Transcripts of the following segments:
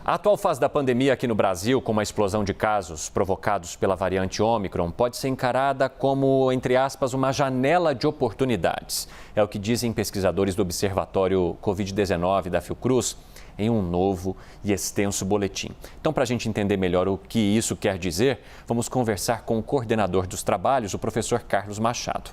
A atual fase da pandemia aqui no Brasil, com uma explosão de casos provocados pela variante Ômicron, pode ser encarada como, entre aspas, uma janela de oportunidades. É o que dizem pesquisadores do Observatório Covid-19 da Fiocruz em um novo e extenso boletim. Então, para a gente entender melhor o que isso quer dizer, vamos conversar com o coordenador dos trabalhos, o professor Carlos Machado.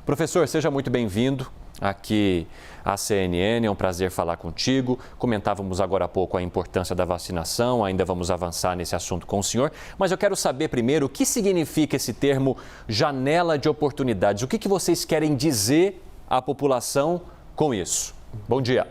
Professor, seja muito bem-vindo aqui à CNN, é um prazer falar contigo. Comentávamos agora há pouco a importância da vacinação, ainda vamos avançar nesse assunto com o senhor, mas eu quero saber primeiro o que significa esse termo janela de oportunidades. O que vocês querem dizer à população com isso? Bom dia.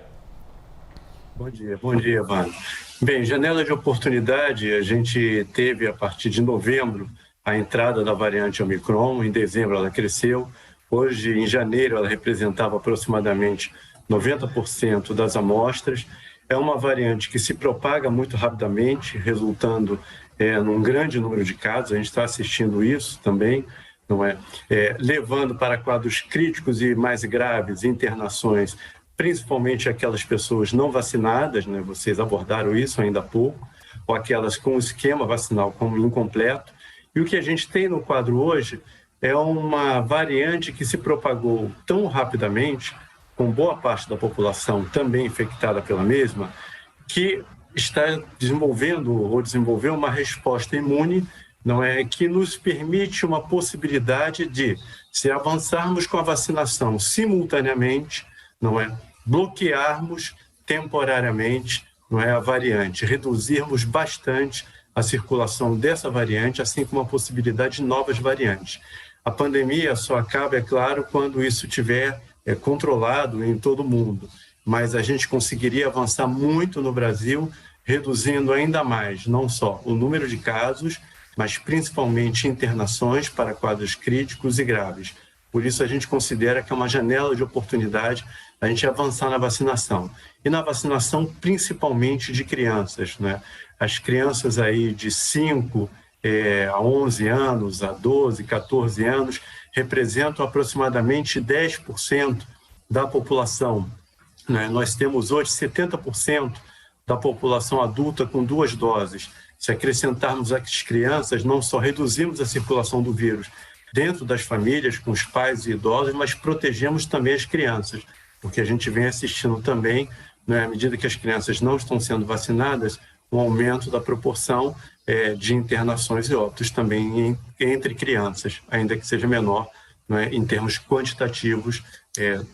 Bom dia, Vano. Bem, janela de oportunidade, a gente teve a partir de novembro a entrada da variante Omicron, em dezembro ela cresceu. Hoje, em janeiro, ela representava aproximadamente 90% das amostras. É uma variante que se propaga muito rapidamente, resultando num grande número de casos. A gente está assistindo isso também, não é? Levando para quadros críticos e mais graves, internações, principalmente aquelas pessoas não vacinadas, né? Vocês abordaram isso ainda há pouco, ou aquelas com o esquema vacinal como incompleto. E o que a gente tem no quadro hoje é uma variante que se propagou tão rapidamente, com boa parte da população também infectada pela mesma, que está desenvolveu uma resposta imune, não é, que nos permite uma possibilidade de, se avançarmos com a vacinação simultaneamente, não é, bloquearmos temporariamente, não é, a variante, reduzirmos bastante a circulação dessa variante, assim como a possibilidade de novas variantes. A pandemia só acaba, é claro, quando isso estiver controlado em todo o mundo, mas a gente conseguiria avançar muito no Brasil, reduzindo ainda mais, não só o número de casos, mas principalmente internações para quadros críticos e graves. Por isso a gente considera que é uma janela de oportunidade a gente avançar na vacinação. E na vacinação principalmente de crianças, né? As crianças aí de 5 a 11 anos, a 12, 14 anos, representam aproximadamente 10% da população, né? Nós temos hoje 70% da população adulta com 2 doses. Se acrescentarmos as crianças, não só reduzimos a circulação do vírus dentro das famílias, com os pais e idosos, mas protegemos também as crianças, porque a gente vem assistindo também, né, à medida que as crianças não estão sendo vacinadas, um aumento da proporção de internações e óbitos também entre crianças, ainda que seja menor, né, em termos quantitativos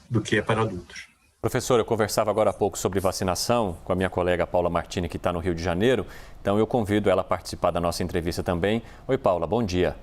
do que é para adultos. Professor, eu conversava agora há pouco sobre vacinação com a minha colega Paula Martini, que está no Rio de Janeiro, então eu convido ela a participar da nossa entrevista também. Oi, Paula, bom dia.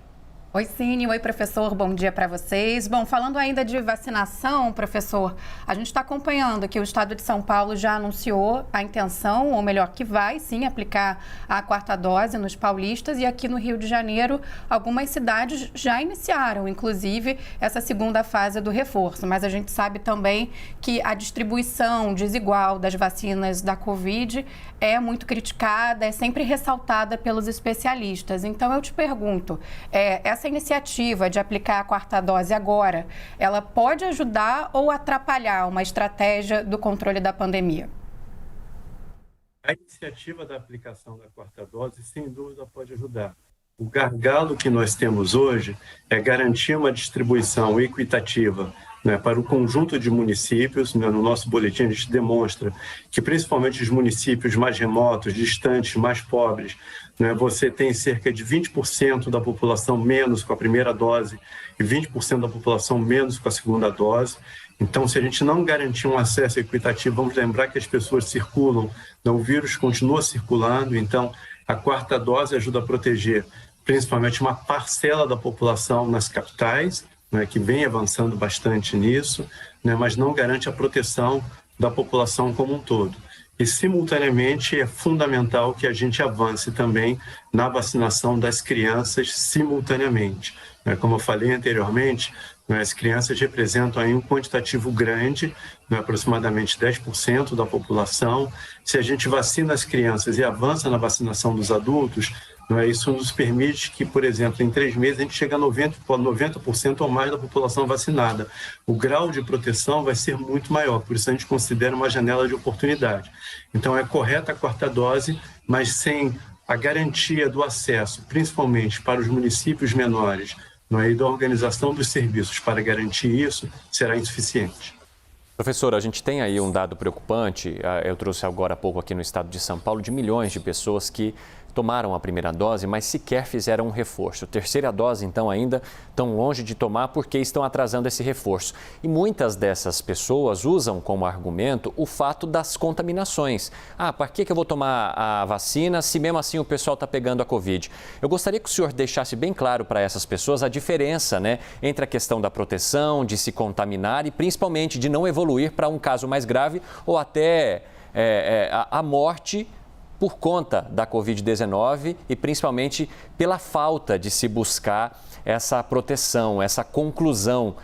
Oi, Cine. Oi, professor. Bom dia para vocês. Bom, falando ainda de vacinação, professor, a gente está acompanhando que o estado de São Paulo já anunciou a intenção, ou melhor, que vai sim aplicar a 4ª dose nos paulistas, e aqui no Rio de Janeiro algumas cidades já iniciaram, inclusive, essa 2ª fase do reforço. Mas a gente sabe também que a distribuição desigual das vacinas da Covid é muito criticada, é sempre ressaltada pelos especialistas. Então, eu te pergunto, essa iniciativa de aplicar a 4ª dose agora, ela pode ajudar ou atrapalhar uma estratégia do controle da pandemia? A iniciativa da aplicação da 4ª dose, sem dúvida, pode ajudar. O gargalo que nós temos hoje é garantir uma distribuição equitativa, né, para o conjunto de municípios. Né, no nosso boletim a gente demonstra que principalmente os municípios mais remotos, distantes, mais pobres, né, você tem cerca de 20% da população menos com a primeira dose e 20% da população menos com a 2ª dose. Então, se a gente não garantir um acesso equitativo, vamos lembrar que as pessoas circulam, o vírus continua circulando, então a 4ª dose ajuda a proteger principalmente uma parcela da população nas capitais, né, que vem avançando bastante nisso, né, mas não garante a proteção da população como um todo. E, simultaneamente, é fundamental que a gente avance também na vacinação das crianças simultaneamente. Né, como eu falei anteriormente, né, as crianças representam aí um quantitativo grande, né, aproximadamente 10% da população. Se a gente vacina as crianças e avança na vacinação dos adultos, Não é? Isso nos permite que, por exemplo, em 3 meses a gente chega a 90% ou mais da população vacinada. O grau de proteção vai ser muito maior, por isso a gente considera uma janela de oportunidade. Então é correta a 4ª dose, mas sem a garantia do acesso, principalmente para os municípios menores, não é? E da organização dos serviços para garantir isso, será insuficiente. Professor, a gente tem aí um dado preocupante, eu trouxe agora há pouco aqui no estado de São Paulo, de milhões de pessoas que tomaram a primeira dose, mas sequer fizeram um reforço. Terceira dose, então, ainda tão longe de tomar porque estão atrasando esse reforço. E muitas dessas pessoas usam como argumento o fato das contaminações. Para que eu vou tomar a vacina se mesmo assim o pessoal está pegando a Covid? Eu gostaria que o senhor deixasse bem claro para essas pessoas a diferença, né, entre a questão da proteção, de se contaminar e principalmente de não evoluir para um caso mais grave ou até a morte por conta da Covid-19 e principalmente pela falta de se buscar essa proteção, essa conclusão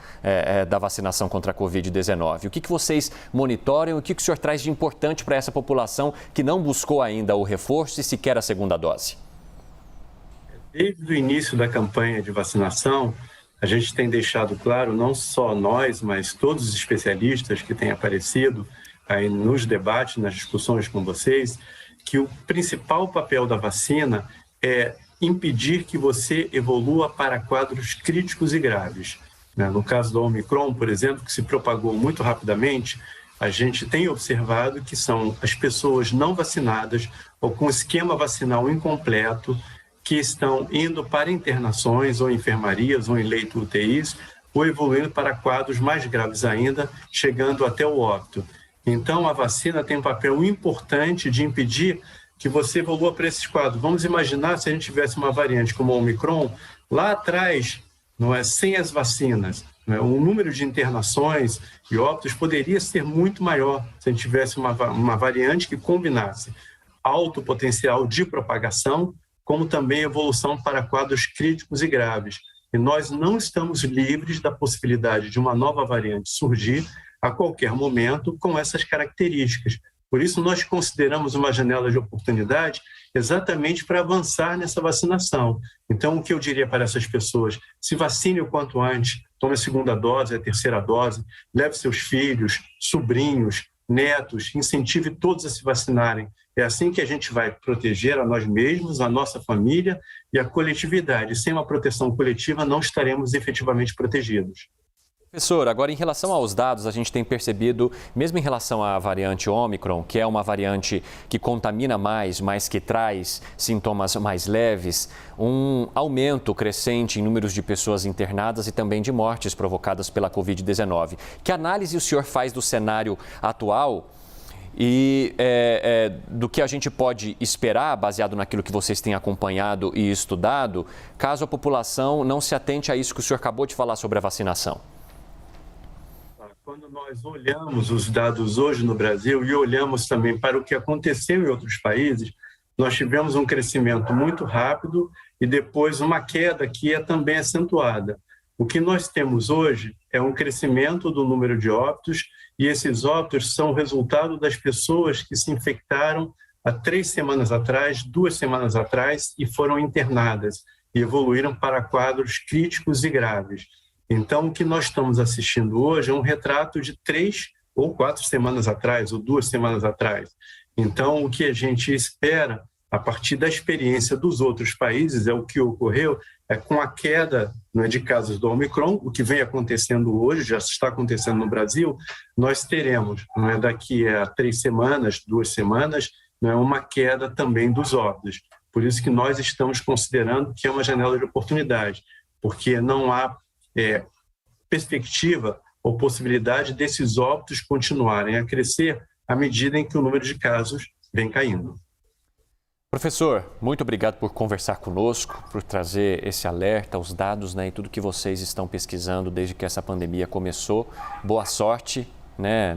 da vacinação contra a Covid-19. O que vocês monitoram e o que o senhor traz de importante para essa população que não buscou ainda o reforço e sequer a segunda dose? Desde o início da campanha de vacinação, a gente tem deixado claro, não só nós, mas todos os especialistas que têm aparecido aí nos debates, nas discussões com vocês, que o principal papel da vacina é impedir que você evolua para quadros críticos e graves. No caso do Omicron, por exemplo, que se propagou muito rapidamente, a gente tem observado que são as pessoas não vacinadas ou com esquema vacinal incompleto que estão indo para internações ou enfermarias ou em leito UTIs ou evoluindo para quadros mais graves ainda, chegando até o óbito. Então, a vacina tem um papel importante de impedir que você evolua para esses quadros. Vamos imaginar se a gente tivesse uma variante como o Omicron, lá atrás, sem as vacinas, o número de internações e óbitos poderia ser muito maior se a gente tivesse uma variante que combinasse alto potencial de propagação, como também evolução para quadros críticos e graves. E nós não estamos livres da possibilidade de uma nova variante surgir a qualquer momento com essas características. Por isso, nós consideramos uma janela de oportunidade exatamente para avançar nessa vacinação. Então, o que eu diria para essas pessoas? Se vacine o quanto antes, tome a segunda dose, a terceira dose, leve seus filhos, sobrinhos, netos, incentive todos a se vacinarem. É assim que a gente vai proteger a nós mesmos, a nossa família e a coletividade. Sem uma proteção coletiva, não estaremos efetivamente protegidos. Professor, agora em relação aos dados, a gente tem percebido, mesmo em relação à variante Ômicron, que é uma variante que contamina mais, mas que traz sintomas mais leves, um aumento crescente em números de pessoas internadas e também de mortes provocadas pela Covid-19. Que análise o senhor faz do cenário atual e do que a gente pode esperar, baseado naquilo que vocês têm acompanhado e estudado, caso a população não se atente a isso que o senhor acabou de falar sobre a vacinação? Quando nós olhamos os dados hoje no Brasil e olhamos também para o que aconteceu em outros países, nós tivemos um crescimento muito rápido e depois uma queda que é também acentuada. O que nós temos hoje é um crescimento do número de óbitos e esses óbitos são resultado das pessoas que se infectaram há 3 semanas atrás, 2 semanas atrás e foram internadas e evoluíram para quadros críticos e graves. Então, o que nós estamos assistindo hoje é um retrato de 3 ou 4 semanas atrás, ou 2 semanas atrás. Então, o que a gente espera, a partir da experiência dos outros países, é o que ocorreu, é com a queda de casos do Omicron, o que vem acontecendo hoje, já está acontecendo no Brasil, nós teremos, daqui a 3 semanas, 2 semanas, uma queda também dos óbitos. Por isso que nós estamos considerando que é uma janela de oportunidade, porque não há perspectiva ou possibilidade desses óbitos continuarem a crescer à medida em que o número de casos vem caindo. Professor, muito obrigado por conversar conosco, por trazer esse alerta, os dados e tudo que vocês estão pesquisando desde que essa pandemia começou. Boa sorte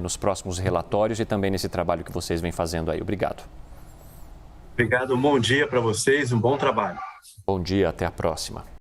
nos próximos relatórios e também nesse trabalho que vocês vêm fazendo aí. Obrigado. Obrigado, um bom dia para vocês, um bom trabalho. Bom dia, até a próxima.